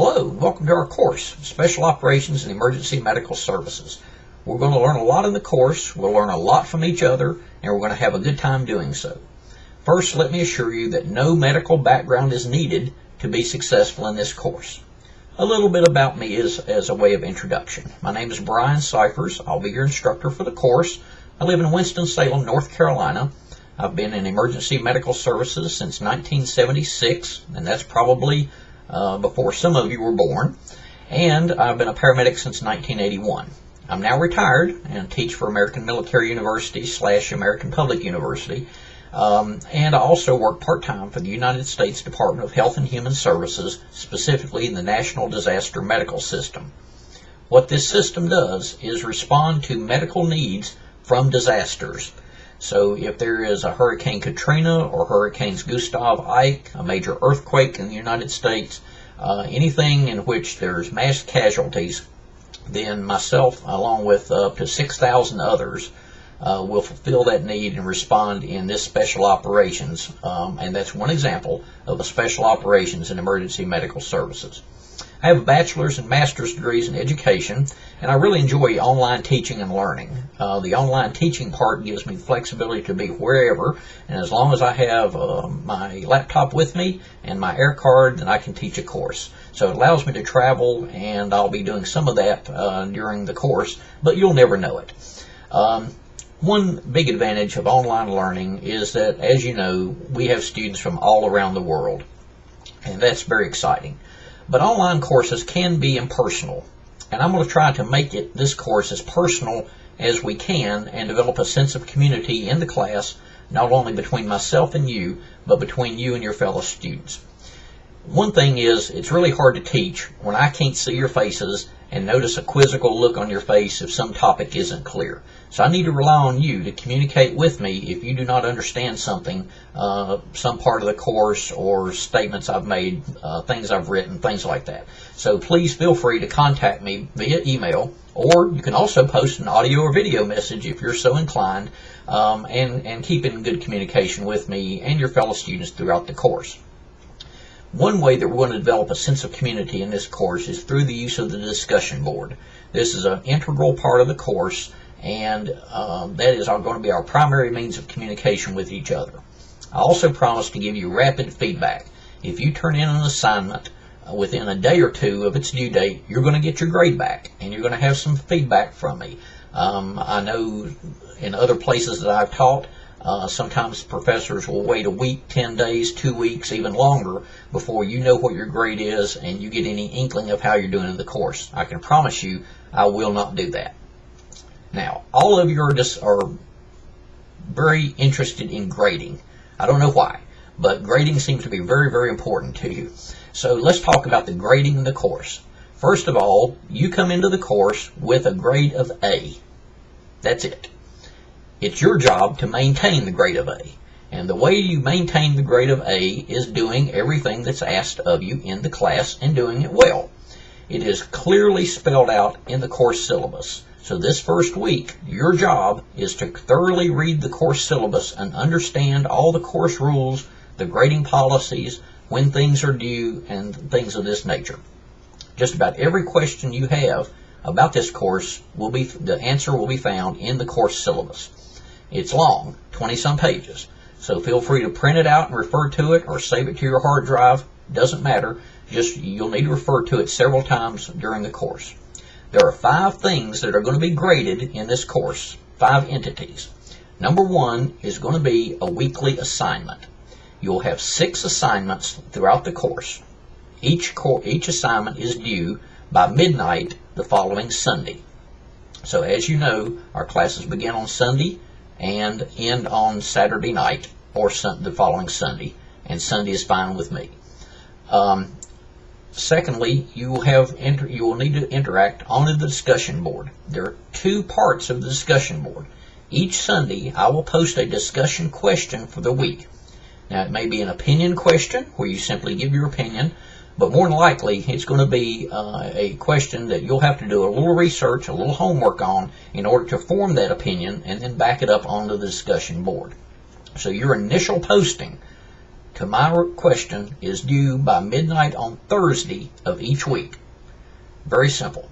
Hello, and welcome to our course, Special Operations and Emergency Medical Services. We're going to learn a lot in the course, we'll learn a lot from each other, and we're going to have a good time doing so. First, let me assure you that no medical background is needed to be successful in this course. A little bit about me as a way of introduction. My name is Brian Cyphers. I'll be your instructor for the course. I live in Winston-Salem, North Carolina. I've been in emergency medical services since 1976, and that's probably before some of you were born, and I've been a paramedic since 1981. I'm now retired and teach for American Military University / American Public University, and I also work part-time for the United States Department of Health and Human Services, specifically in the National Disaster Medical System. What this system does is respond to medical needs from disasters. So if there is a Hurricane Katrina or Hurricanes Gustav, Ike, a major earthquake in the United States, anything in which there's mass casualties, then myself, along with up to 6,000 others, will fulfill that need and respond in this special operations. And that's one example of a special operations in emergency medical services. I have a bachelor's and master's degrees in education, and I really enjoy online teaching and learning. The online teaching part gives me the flexibility to be wherever, and as long as I have my laptop with me and my air card, then I can teach a course. So it allows me to travel, and I'll be doing some of that during the course, but you'll never know it. One big advantage of online learning is that, as you know, we have students from all around the world, and that's very exciting. But online courses can be impersonal, and I'm going to try to make this course as personal as we can and develop a sense of community in the class, not only between myself and you, but between you and your fellow students. One thing is, it's really hard to teach when I can't see your faces and notice a quizzical look on your face if some topic isn't clear. So I need to rely on you to communicate with me if you do not understand something, some part of the course or statements I've made, things I've written, things like that. So please feel free to contact me via email, or you can also post an audio or video message if you're so inclined, and keep in good communication with me and your fellow students throughout the course. One way that we're going to develop a sense of community in this course is through the use of the discussion board. This is an integral part of the course, and that is going to be our primary means of communication with each other. I also promise to give you rapid feedback. If you turn in an assignment within a day or two of its due date, you're going to get your grade back, and you're going to have some feedback from me. I know in other places that I've taught, sometimes professors will wait a week, 10 days, 2 weeks, even longer before you know what your grade is and you get any inkling of how you're doing in the course. I can promise you I will not do that. Now, all of you are very interested in grading. I don't know why, but grading seems to be very, very important to you. So let's talk about the grading in the course. First of all, you come into the course with a grade of A. That's it. It's your job to maintain the grade of A. And the way you maintain the grade of A is doing everything that's asked of you in the class and doing it well. It is clearly spelled out in the course syllabus. So this first week, your job is to thoroughly read the course syllabus and understand all the course rules, the grading policies, when things are due, and things of this nature. Just about every question you have about this course the answer will be found in the course syllabus. It's long, 20-some pages, so feel free to print it out and refer to it or save it to your hard drive. Doesn't matter, just you'll need to refer to it several times during the course. There are 5 things that are going to be graded in this course, 5 entities. Number 1 is going to be a weekly assignment. You'll have 6 assignments throughout the course. Each assignment is due by midnight the following Sunday. So as you know, our classes begin on Sunday and end on Saturday night or the following Sunday, and Sunday is fine with me. Secondly, you will need to interact on the discussion board. There are 2 parts of the discussion board. Each Sunday, I will post a discussion question for the week. Now, it may be an opinion question where you simply give your opinion, but more than likely, it's going to be a question that you'll have to do a little research, a little homework on in order to form that opinion and then back it up onto the discussion board. So your initial posting to my question is due by midnight on Thursday of each week. Very simple.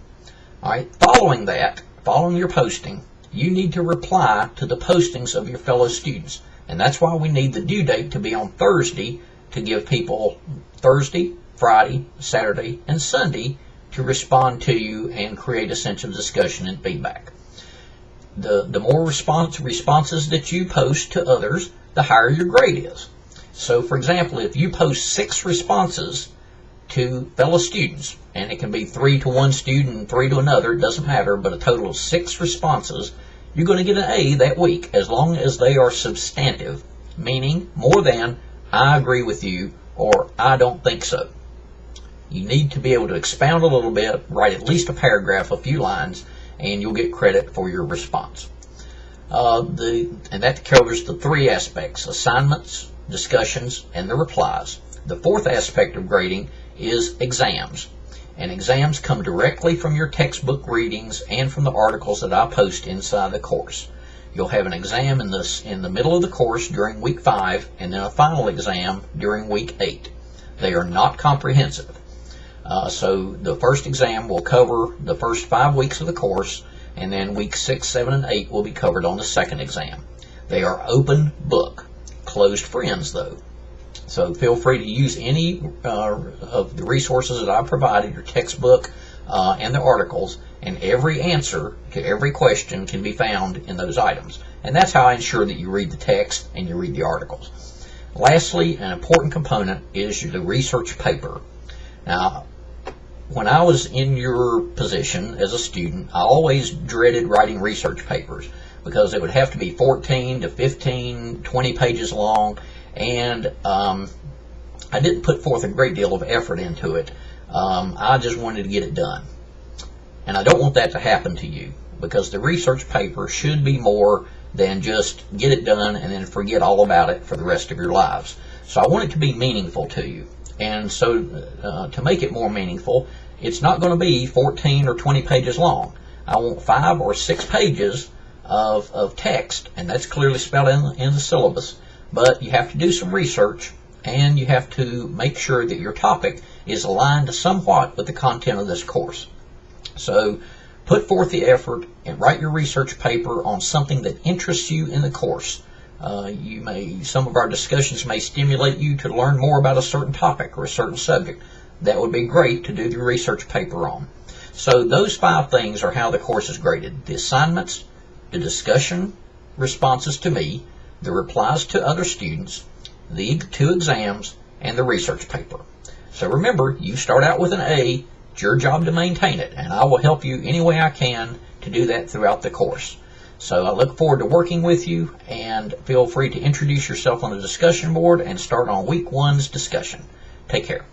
All right, following your posting, you need to reply to the postings of your fellow students. And that's why we need the due date to be on Thursday, to give people Thursday, Friday, Saturday, and Sunday to respond to you and create a sense of discussion and feedback. The more responses that you post to others, the higher your grade is. So, for example, if you post 6 responses to fellow students, and it can be 3 to one student and 3 to another, it doesn't matter, but a total of 6 responses, you're going to get an A that week, as long as they are substantive, meaning more than I agree with you or I don't think so. You need to be able to expound a little bit, write at least a paragraph, a few lines, and you'll get credit for your response. And that covers the 3 aspects: assignments, discussions, and the replies. The 4th aspect of grading is exams. And exams come directly from your textbook readings and from the articles that I post inside the course. You'll have an exam in the middle of the course during week 5, and then a final exam during week 8. They are not comprehensive. So the first exam will cover the first 5 weeks of the course, and then weeks 6, 7, and 8 will be covered on the second exam. They are open book, closed friends though. So feel free to use any of the resources that I provided, your textbook and the articles, and every answer to every question can be found in those items. And that's how I ensure that you read the text and you read the articles. Lastly, an important component is the research paper. Now, when I was in your position as a student, I always dreaded writing research papers because it would have to be 14 to 15, 20 pages long, and I didn't put forth a great deal of effort into it. I just wanted to get it done. And I don't want that to happen to you, because the research paper should be more than just get it done and then forget all about it for the rest of your lives. So I want it to be meaningful to you. And so to make it more meaningful, it's not going to be 14 or 20 pages long. I want 5 or 6 pages of text, and that's clearly spelled in the syllabus. But you have to do some research, and you have to make sure that your topic is aligned somewhat with the content of this course. So put forth the effort and write your research paper on something that interests you in the course. Some of our discussions may stimulate you to learn more about a certain topic or a certain subject. That would be great to do the research paper on. So those 5 things are how the course is graded: the assignments, the discussion responses to me, the replies to other students, the 2 exams, and the research paper. So remember, you start out with an A. It's your job to maintain it, and I will help you any way I can to do that throughout the course. So I look forward to working with you, and feel free to introduce yourself on the discussion board and start on week 1's discussion. Take care.